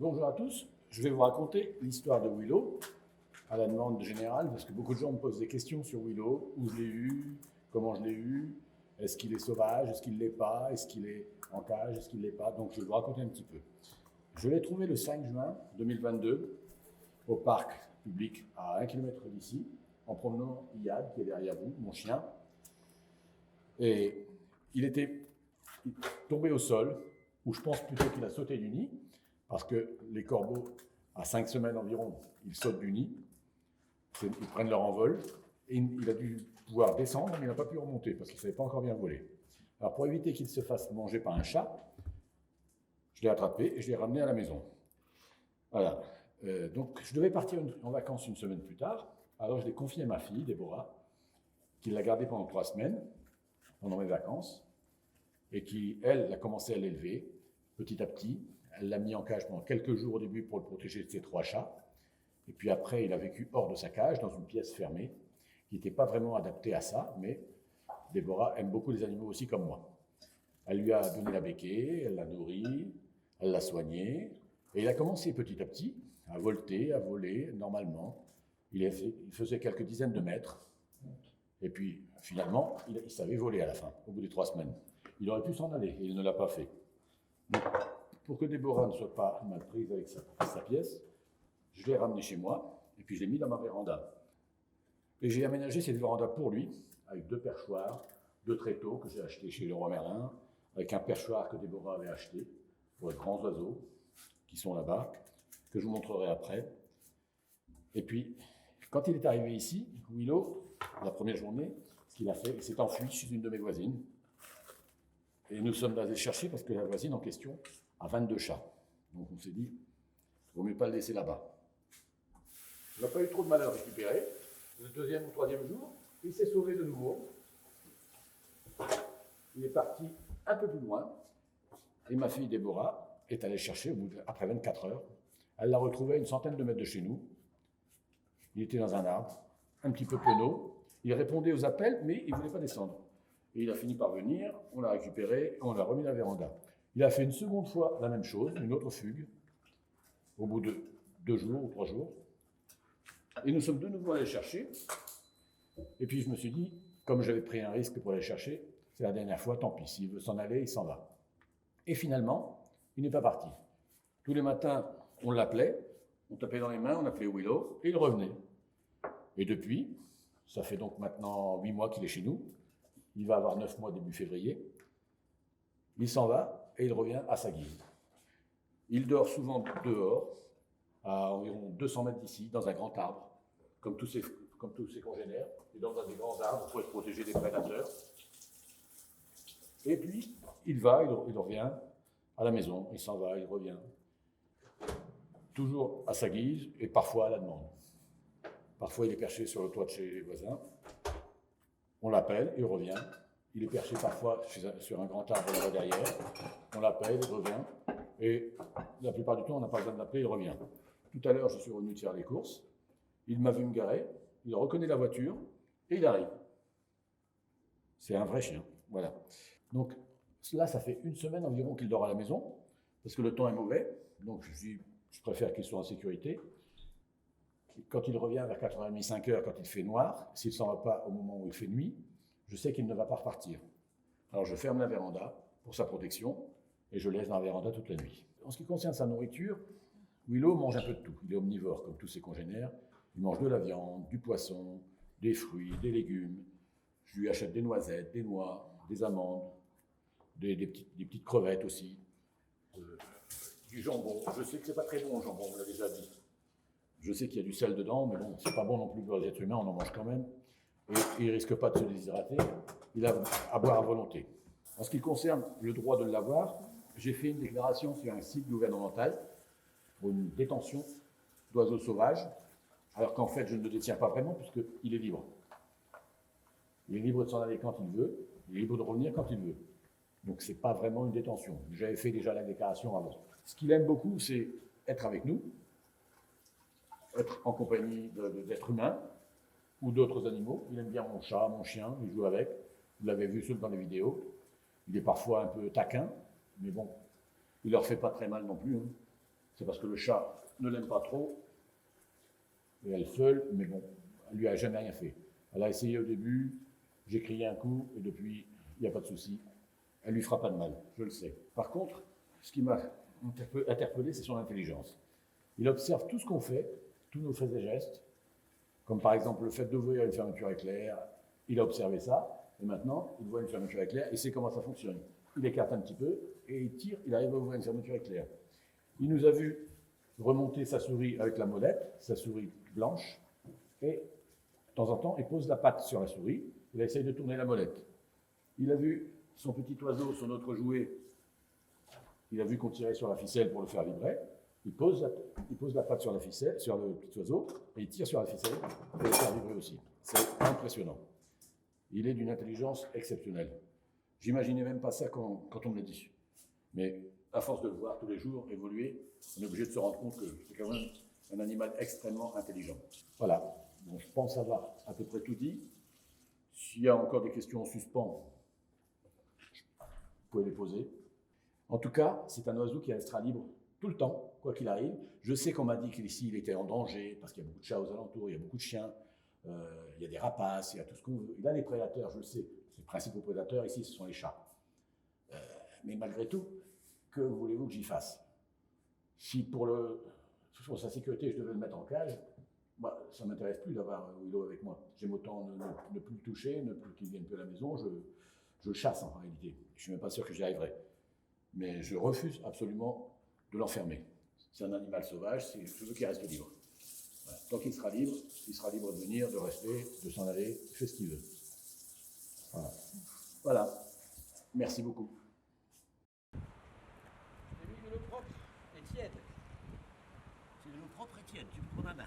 Bonjour à tous, je vais vous raconter l'histoire de Willow à la demande générale parce que beaucoup de gens me posent des questions sur Willow, où je l'ai eu, comment je l'ai eu, est-ce qu'il est sauvage, est-ce qu'il ne l'est pas, est-ce qu'il est en cage, est-ce qu'il ne l'est pas, donc je vais vous raconter un petit peu. Je l'ai trouvé le 5 juin 2022 au parc public à 1 km d'ici, en promenant Iyad qui est derrière vous, mon chien, et il était tombé au sol, où je pense plutôt qu'il a sauté du nid, parce que les corbeaux, à 5 semaines environ, ils sautent du nid, ils prennent leur envol, et il a dû pouvoir descendre, mais il n'a pas pu remonter, parce qu'il ne savait pas encore bien voler. Alors pour éviter qu'il se fasse manger par un chat, je l'ai attrapé et je l'ai ramené à la maison. Voilà. Donc je devais partir en vacances une semaine plus tard, alors je l'ai confié à ma fille, Déborah, qui l'a gardé pendant 3 semaines, pendant mes vacances, et qui, elle, a commencé à l'élever petit à petit. Elle l'a mis en cage pendant quelques jours au début pour le protéger de ses 3 chats. Et puis après, il a vécu hors de sa cage, dans une pièce fermée, qui n'était pas vraiment adaptée à ça, mais Déborah aime beaucoup les animaux aussi comme moi. Elle lui a donné la béquille, elle l'a nourri, elle l'a soigné, et il a commencé petit à petit à volter, à voler normalement. Il faisait quelques dizaines de mètres, et puis finalement, il savait voler à la fin, au bout des 3 semaines. Il aurait pu s'en aller, et il ne l'a pas fait. Donc, pour que Déborah ne soit pas mal prise avec sa pièce, je l'ai ramené chez moi, et puis je l'ai mis dans ma véranda. Et j'ai aménagé cette véranda pour lui, avec 2 perchoirs, 2 tréteaux que j'ai achetés chez Leroy Merlin, avec un perchoir que Déborah avait acheté pour les grands oiseaux qui sont là-bas, que je vous montrerai après. Et puis, quand il est arrivé ici, Willow, la première journée, ce qu'il a fait, il s'est enfui chez une de mes voisines. Et nous sommes allés chercher parce que la voisine en question a 22 chats. Donc on s'est dit, il vaut mieux pas le laisser là-bas. Il n'a pas eu trop de mal à le récupérer. Le 2e ou 3e jour, il s'est sauvé de nouveau. Il est parti un peu plus loin. Et ma fille Déborah est allée chercher après 24 heures. Elle l'a retrouvé à une centaine de mètres de chez nous. Il était dans un arbre, un petit peu penaud. Il répondait aux appels, mais il ne voulait pas descendre. Et il a fini par venir, on l'a récupéré, on l'a remis à la véranda. Il a fait une seconde fois la même chose, une autre fugue, au bout de 2 jours ou 3 jours. Et nous sommes de nouveau allés le chercher. Et puis je me suis dit, comme j'avais pris un risque pour aller le chercher, c'est la dernière fois, tant pis, s'il veut s'en aller, il s'en va. Et finalement, il n'est pas parti. Tous les matins, on l'appelait, on tapait dans les mains, on appelait Willow, et il revenait. Et depuis, ça fait donc maintenant 8 mois qu'il est chez nous, il va avoir 9 mois début février, il s'en va et il revient à sa guise. Il dort souvent dehors, à environ 200 mètres d'ici, dans un grand arbre, comme tous ses congénères. Il dort dans des grands arbres pour être protégé des prédateurs. Et puis, il revient à la maison, il s'en va, il revient. Toujours à sa guise et parfois à la demande. Parfois, il est perché sur le toit de chez les voisins. On l'appelle, il revient. Il est perché parfois sur un grand arbre là-bas derrière. On l'appelle, il revient. Et la plupart du temps, on n'a pas besoin de l'appeler, il revient. Tout à l'heure, je suis revenu de faire les courses. Il m'a vu me garer, il reconnaît la voiture et il arrive. C'est un vrai chien, voilà. Donc là, ça fait 1 semaine environ qu'il dort à la maison, parce que le temps est mauvais. Donc je préfère qu'il soit en sécurité. Quand il revient vers 4h30, 5h, quand il fait noir, s'il ne s'en va pas au moment où il fait nuit, je sais qu'il ne va pas repartir. Alors je ferme la véranda pour sa protection et je laisse dans la véranda toute la nuit. En ce qui concerne sa nourriture, Willow mange un peu de tout. Il est omnivore comme tous ses congénères. Il mange de la viande, du poisson, des fruits, des légumes. Je lui achète des noisettes, des noix, des amandes, des petites crevettes aussi, du jambon. Je sais que c'est pas très bon le jambon, on l'a déjà dit. Je sais qu'il y a du sel dedans, mais bon, c'est pas bon non plus pour les êtres humains, on en mange quand même. Et il risque pas de se déshydrater, il a à boire à volonté. En ce qui concerne le droit de l'avoir, j'ai fait une déclaration sur un site gouvernemental pour une détention d'oiseaux sauvages, alors qu'en fait je ne le détiens pas vraiment puisqu'il est libre. Il est libre de s'en aller quand il veut, il est libre de revenir quand il veut. Donc c'est pas vraiment une détention. J'avais fait déjà la déclaration avant. Ce qu'il aime beaucoup, c'est être avec nous, être en compagnie d'êtres humains ou d'autres animaux. Il aime bien mon chat, mon chien, il joue avec. Vous l'avez vu dans les vidéos. Il est parfois un peu taquin, mais bon, il leur fait pas très mal non plus. Hein. c'est parce que le chat ne l'aime pas trop, et elle seule, mais bon, elle lui a jamais rien fait. Elle a essayé au début, j'ai crié un coup, et depuis, il n'y a pas de souci. Elle lui fera pas de mal, je le sais. Par contre, ce qui m'a interpellé, c'est son intelligence. Il observe tout ce qu'on fait, tous nos faits et gestes, comme par exemple le fait d'ouvrir une fermeture éclair. Il a observé ça, et maintenant, il voit une fermeture éclair, et sait comment ça fonctionne. Il écarte un petit peu, et il tire, il arrive à ouvrir une fermeture éclair. Il nous a vu remonter sa souris avec la molette, sa souris blanche, et de temps en temps, il pose la patte sur la souris, il essaye de tourner la molette. Il a vu son petit oiseau, son autre jouet, il a vu qu'on tirait sur la ficelle pour le faire vibrer, il pose la patte sur la ficelle, sur le petit oiseau, et il tire sur la ficelle pour le faire vibrer aussi. C'est impressionnant. Il est d'une intelligence exceptionnelle. J'imaginais même pas ça quand on me l'a dit. Mais à force de le voir tous les jours évoluer, on est obligé de se rendre compte que c'est quand même un animal extrêmement intelligent. Voilà, bon, je pense avoir à peu près tout dit. S'il y a encore des questions en suspens, vous pouvez les poser. En tout cas, c'est un oiseau qui restera libre tout le temps, quoi qu'il arrive. Je sais qu'on m'a dit qu'ici, il était en danger, parce qu'il y a beaucoup de chats aux alentours, il y a beaucoup de chiens, il y a des rapaces, il y a tout ce qu'on veut. Il a des prédateurs, je le sais. Les principaux prédateurs ici, ce sont les chats. Mais malgré tout, que voulez-vous que j'y fasse? Si pour sa sécurité, je devais le mettre en cage, bah, ça ne m'intéresse plus d'avoir Willow avec moi. J'aime autant ne plus le toucher, ne plus qu'il vienne plus à la maison. Je le chasse en réalité. Je ne suis même pas sûr que j'y arriverai. Mais je refuse absolument de l'enfermer. C'est un animal sauvage, je veux qu'il reste libre. Voilà. Tant qu'il sera libre de venir, de rester, de s'en aller, il fait ce qu'il veut. Voilà. Voilà. Merci beaucoup. J'ai mis de l'eau propre et tiède. C'est de l'eau propre et tiède, tu prends ma main.